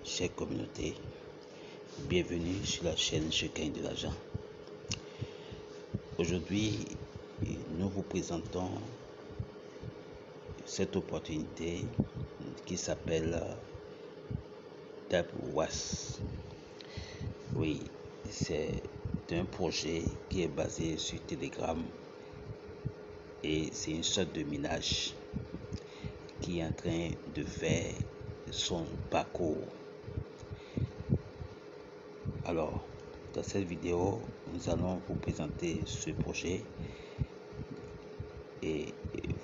chère communauté, bienvenue sur la chaîne Je gagne de l'argent. Aujourd'hui, nous vous présentons cette opportunité qui s'appelle TapWass. Oui, c'est un projet qui est basé sur Telegram et c'est une sorte de minage qui est en train de faire son parcours. Alors, dans cette vidéo, nous allons vous présenter ce projet et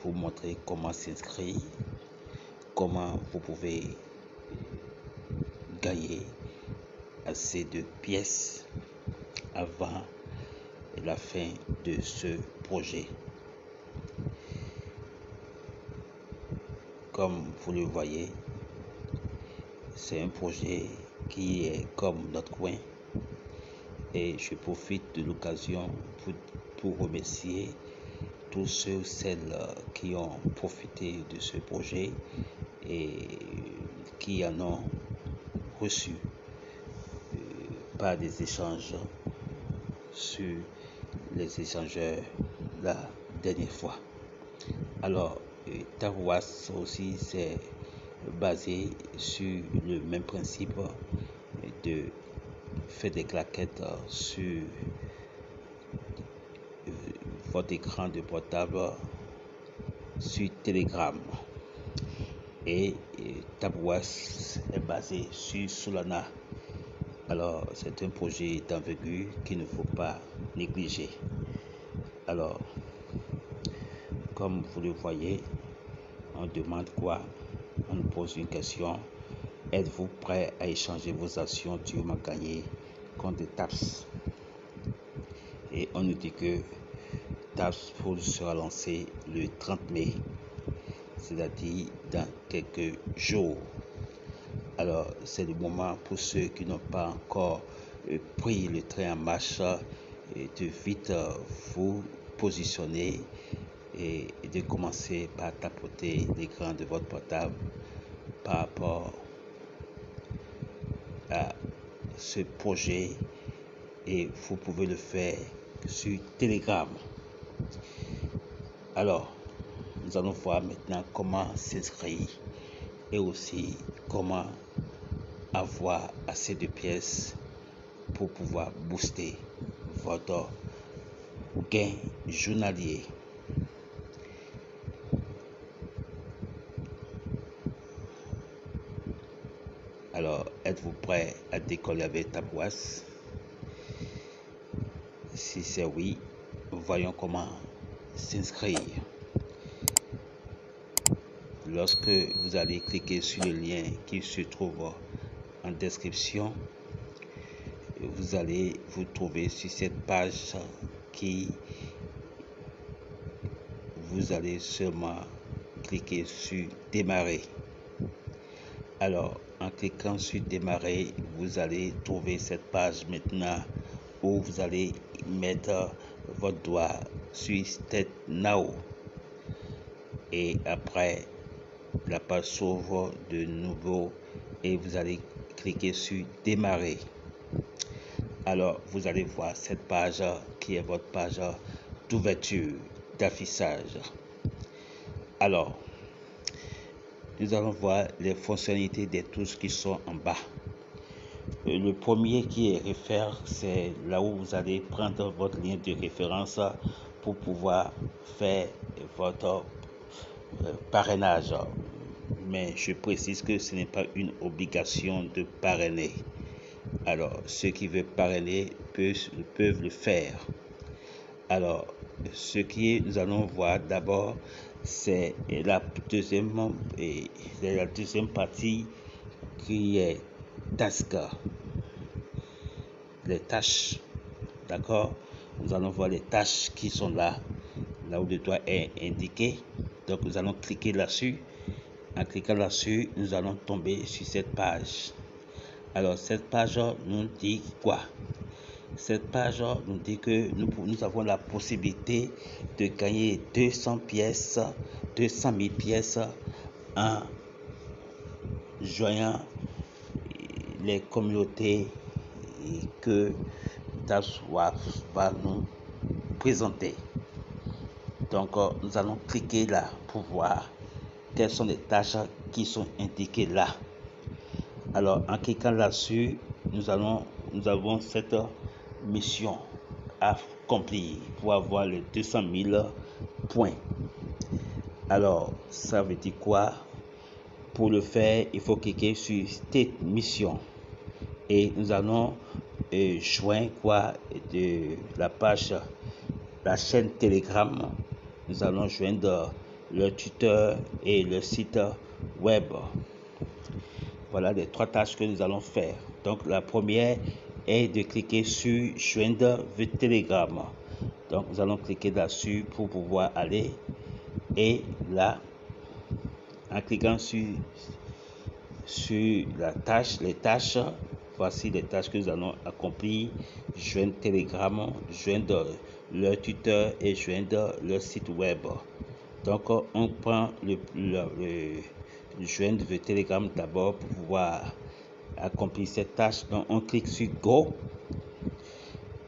vous montrer comment s'inscrire, comment vous pouvez gagner assez de pièces avant la fin de ce projet. Comme vous le voyez, c'est un projet qui est comme notre coin et je profite de l'occasion pour remercier tous ceux et celles qui ont profité de ce projet et qui en ont reçu par des échanges sur les échangeurs la dernière fois. Alors, TapWass aussi c'est basé sur le même principe de faire des claquettes sur votre écran de portable sur Telegram. Et TapWass est basé sur Solana. Alors, c'est un projet d'envergure qu'il ne faut pas négliger. Alors, comme vous le voyez, on demande quoi? On nous pose une question. Êtes-vous prêt à échanger vos actions durement gagnées contre des TAPS? Et on nous dit que TAPS Pool sera lancé le 30 mai, c'est-à-dire dans quelques jours. Alors, c'est le moment pour ceux qui n'ont pas encore pris le train en marche de vite vous positionner et de commencer par tapoter l'écran de votre portable par rapport à ce projet et vous pouvez le faire sur Telegram. Alors, nous allons voir maintenant comment s'inscrire et aussi comment avoir assez de pièces pour pouvoir booster votre gain journalier. Alors, êtes-vous prêt à décoller avec TapWass? Si c'est oui, voyons comment s'inscrire. Lorsque vous allez cliquer sur le lien qui se trouve en description, vous allez vous trouver sur cette page qui vous allez seulement cliquer sur démarrer. Alors, en cliquant sur démarrer, vous allez trouver cette page maintenant où vous allez mettre votre doigt sur Start Now. Et après, la page s'ouvre de nouveau et vous allez cliquer sur démarrer. Alors, vous allez voir cette page qui est votre page d'ouverture, d'affichage. Alors, nous allons voir les fonctionnalités des touches qui sont en bas. Le premier qui est réfère, c'est là où vous allez prendre votre lien de référence pour pouvoir faire votre parrainage. Mais je précise que ce n'est pas une obligation de parrainer. Alors, ceux qui veulent parrainer peuvent le faire. Alors, ce que nous allons voir d'abord, c'est la deuxième partie qui est task, les tâches. D'accord? Nous allons voir les tâches qui sont là où le doigt est indiqué. Donc, nous allons cliquer là-dessus. En cliquant là-dessus, nous allons tomber sur cette page. Alors, cette page nous dit quoi? Cette page nous dit que nous avons la possibilité de gagner 200 000 pièces en joignant les communautés que TapsWap va nous présenter. Donc nous allons cliquer là pour voir quelles sont les tâches qui sont indiquées là. Alors en cliquant là-dessus, nous avons cette mission à accomplir pour avoir les 200 000 points. Alors ça veut dire quoi? Pour le faire, il faut cliquer sur State Mission et nous allons joindre de la page, la chaîne Telegram. Nous allons joindre le tuteur et le site web. Voilà les 3 tâches que nous allons faire. Donc la première est de cliquer sur joindre le Telegram. Donc nous allons cliquer là-dessus pour pouvoir aller, et là en cliquant sur les tâches, voici les tâches que nous allons accomplir: joindre Telegram, joindre le tuteur et joindre le site web. Donc on prend le joindre le Telegram d'abord pour pouvoir accomplir cette tâche. Donc on clique sur Go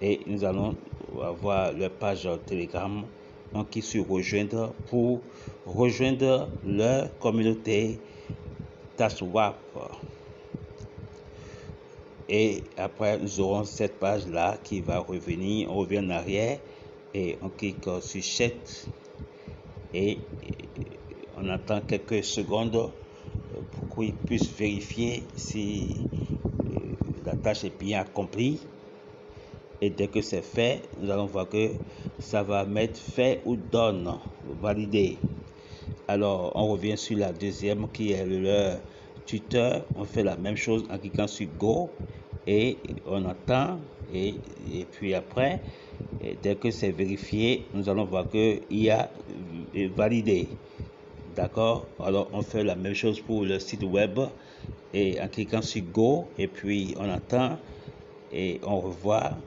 et nous allons avoir la page Telegram. On clique sur rejoindre pour rejoindre leur communauté TapsWap. Et après nous aurons cette page là qui va revenir. On revient en arrière et on clique sur Chat et on attend quelques secondes pour qu'il puisse vérifier si la tâche est bien accomplie. Et dès que c'est fait, nous allons voir que ça va mettre fait ou done, validé. Alors on revient sur la deuxième qui est le tuteur. On fait la même chose en cliquant sur Go et on attend, et puis après, dès que c'est vérifié, nous allons voir qu'il y a validé. D'accord? Alors on fait la même chose pour le site web et en cliquant sur Go, et puis on attend et on revoit.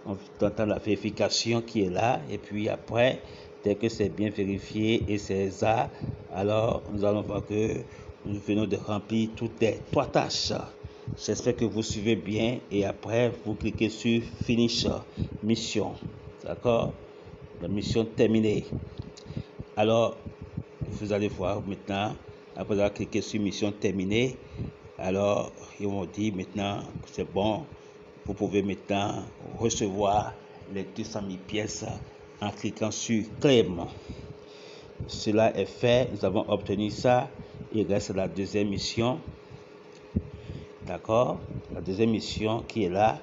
On attend la vérification qui est là, et puis après, dès que c'est bien vérifié et c'est ça, alors nous allons voir que nous venons de remplir toutes les 3 tâches. J'espère que vous suivez bien, et après vous cliquez sur Finish Mission. D'accord? La mission terminée. Alors vous allez voir maintenant, après avoir cliqué sur Mission terminée, alors ils vont dire maintenant que c'est bon. Vous pouvez maintenant recevoir les 200 000 pièces en cliquant sur Claim. Cela est fait, nous avons obtenu ça. Il reste la deuxième mission. D'accord? La deuxième mission qui est là.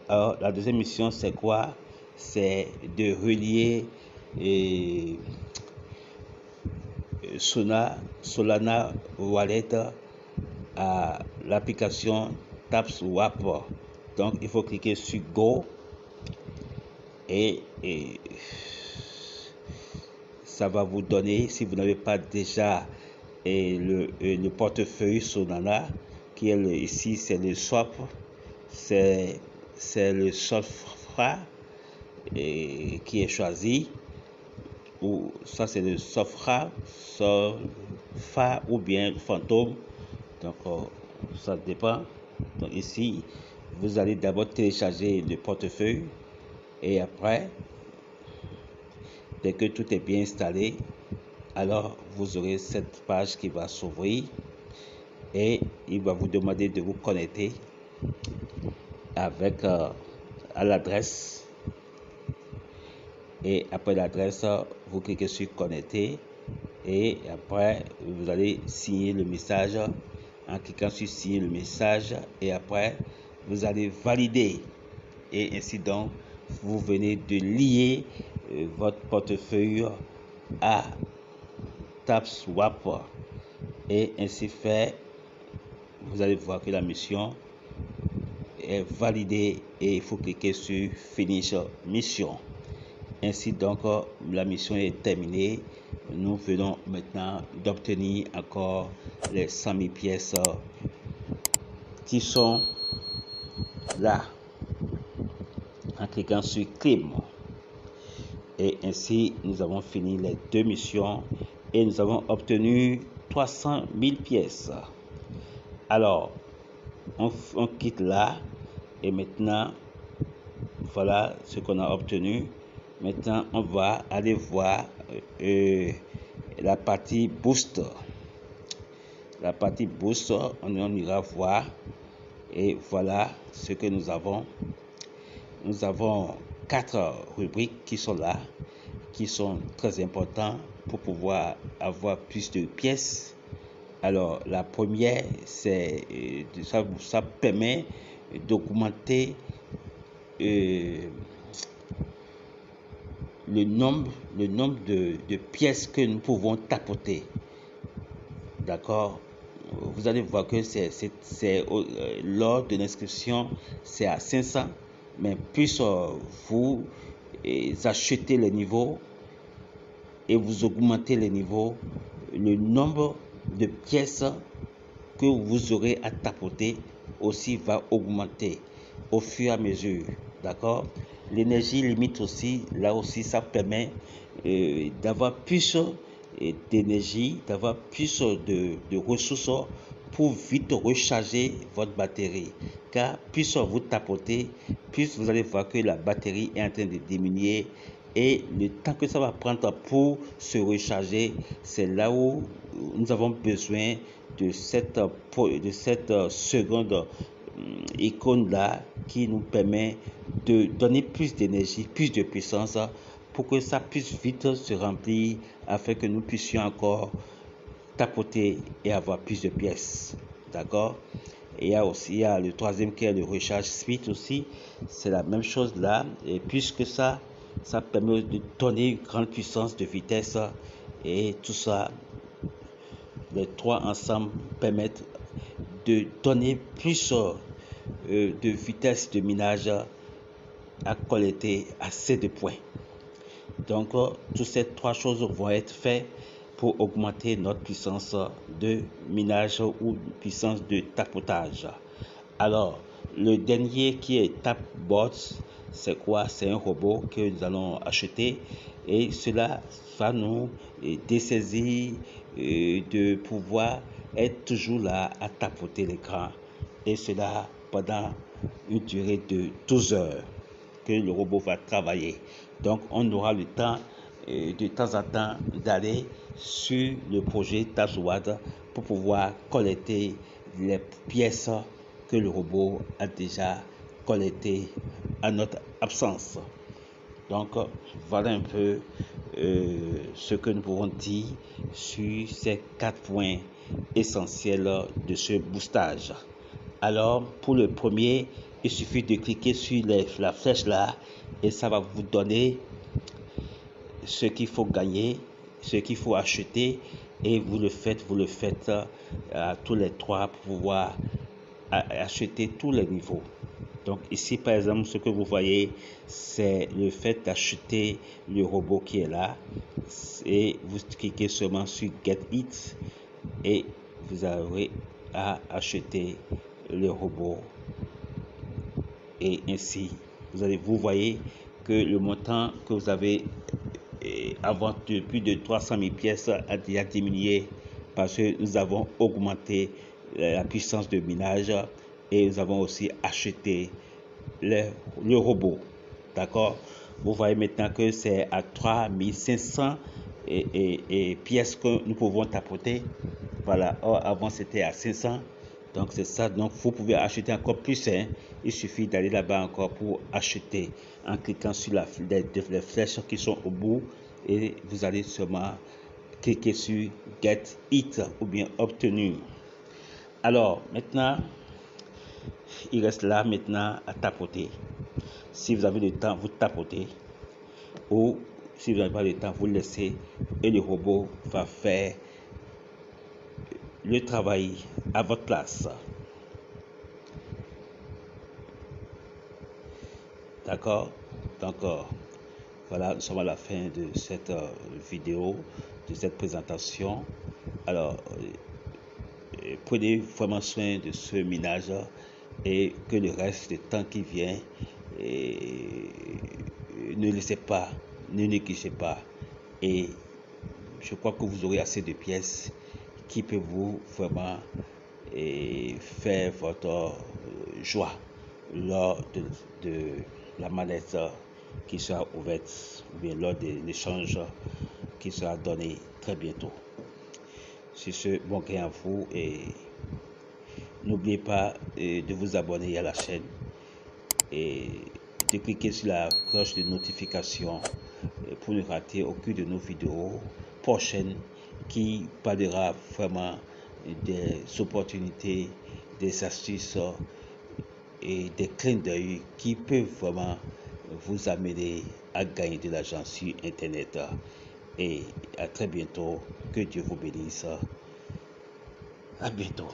Alors, la deuxième mission, c'est quoi? C'est de relier Solana Wallet à l'application TapsWap. Donc il faut cliquer sur Go et ça va vous donner, si vous n'avez pas déjà le portefeuille Solana, qui est ici, c'est le swap, c'est le SOFRA qui est choisi, ou ça c'est le SOFRA ou bien Fantôme. Donc ça dépend. Donc ici vous allez d'abord télécharger le portefeuille, et après, dès que tout est bien installé, alors vous aurez cette page qui va s'ouvrir et il va vous demander de vous connecter avec à l'adresse, et après l'adresse vous cliquez sur connecter, et après vous allez signer le message en cliquant sur signer le message, et après vous allez valider, et ainsi donc vous venez de lier votre portefeuille à TapsWap, et ainsi fait vous allez voir que la mission est validée et il faut cliquer sur Finish Mission. Ainsi donc la mission est terminée. Nous venons maintenant d'obtenir encore les 100 000 pièces qui sont là en cliquant sur Claim. Et ainsi nous avons fini les 2 missions et nous avons obtenu 300 000 pièces. Alors On quitte là et maintenant voilà ce qu'on a obtenu. Maintenant on va aller voir la partie boost. La partie boost, on ira voir et voilà ce que nous avons. Nous avons 4 rubriques qui sont là, qui sont très importantes pour pouvoir avoir plus de pièces. Alors la première, c'est ça permet d'augmenter le nombre de pièces que nous pouvons tapoter. D'accord? Vous allez voir que lors de l'inscription, c'est à 500, mais plus vous achetez les niveaux et vous augmentez les niveaux, le nombre de pièces que vous aurez à tapoter aussi va augmenter au fur et à mesure. D'accord? L'énergie limite aussi, là aussi, ça permet d'avoir plus d'énergie, d'avoir plus de ressources pour vite recharger votre batterie. Car plus vous tapotez, plus vous allez voir que la batterie est en train de diminuer et le temps que ça va prendre pour se recharger, c'est là où nous avons besoin de cette seconde icône là qui nous permet de donner plus d'énergie, plus de puissance pour que ça puisse vite se remplir afin que nous puissions encore tapoter et avoir plus de pièces. D'accord? Et il y a le troisième qui est le recharge speed aussi. C'est la même chose là. Et puisque ça permet de donner une grande puissance de vitesse et tout ça, les trois ensemble permettent de donner plus de vitesse de minage à collecter assez de points. Donc, toutes ces trois choses vont être faites pour augmenter notre puissance de minage ou puissance de tapotage. Alors, le dernier qui est Tapbot, c'est quoi? C'est un robot que nous allons acheter et cela va nous dessaisir de pouvoir être toujours là à tapoter l'écran et cela pendant une durée de 12 heures que le robot va travailler. Donc, on aura le temps de temps en temps d'aller sur le projet Tazwad pour pouvoir collecter les pièces que le robot a déjà collectées à notre absence. Donc, voilà un peu ce que nous pouvons dire sur ces 4 points essentiels de ce boostage. Alors, pour le premier, il suffit de cliquer sur la flèche là et ça va vous donner ce qu'il faut gagner, ce qu'il faut acheter et vous le faites à tous les 3 pour pouvoir acheter tous les niveaux. Donc ici par exemple ce que vous voyez c'est le fait d'acheter le robot qui est là et vous cliquez seulement sur Get It et vous aurez à acheter le robot et ainsi vous voyez que le montant que vous avez avant de plus de 300 000 pièces a déjà diminué parce que nous avons augmenté la puissance de minage et nous avons aussi acheté le robot. D'accord? Vous voyez maintenant que c'est à 3500 pièces que nous pouvons tapoter. Voilà. Or, avant c'était à 500. Donc c'est ça. Donc vous pouvez acheter encore plus. Il suffit d'aller là-bas encore pour acheter en cliquant sur les flèches qui sont au bout et vous allez seulement cliquer sur Get It ou bien Obtenu. Alors maintenant, il reste là maintenant à tapoter. Si vous avez le temps, vous tapotez. Ou si vous n'avez pas le temps, vous laissez et le robot va faire le travail à votre place. D'accord? Donc, voilà, nous sommes à la fin de cette vidéo, de cette présentation. Alors, prenez vraiment soin de ce minage et que le reste du temps qui vient, ne laissez pas, ne négligez pas. Et je crois que vous aurez assez de pièces qui peuvent vous vraiment et faire votre joie lors de la manette qui sera ouverte, ou bien lors de l'échange qui sera donné très bientôt. Sur ce, bon gain à vous et n'oubliez pas de vous abonner à la chaîne et de cliquer sur la cloche de notification pour ne rater aucune de nos vidéos prochaines qui parlera vraiment des opportunités, des astuces et des clins d'œil qui peuvent vraiment vous amener à gagner de l'argent sur Internet. Et à très bientôt. Que Dieu vous bénisse. À bientôt.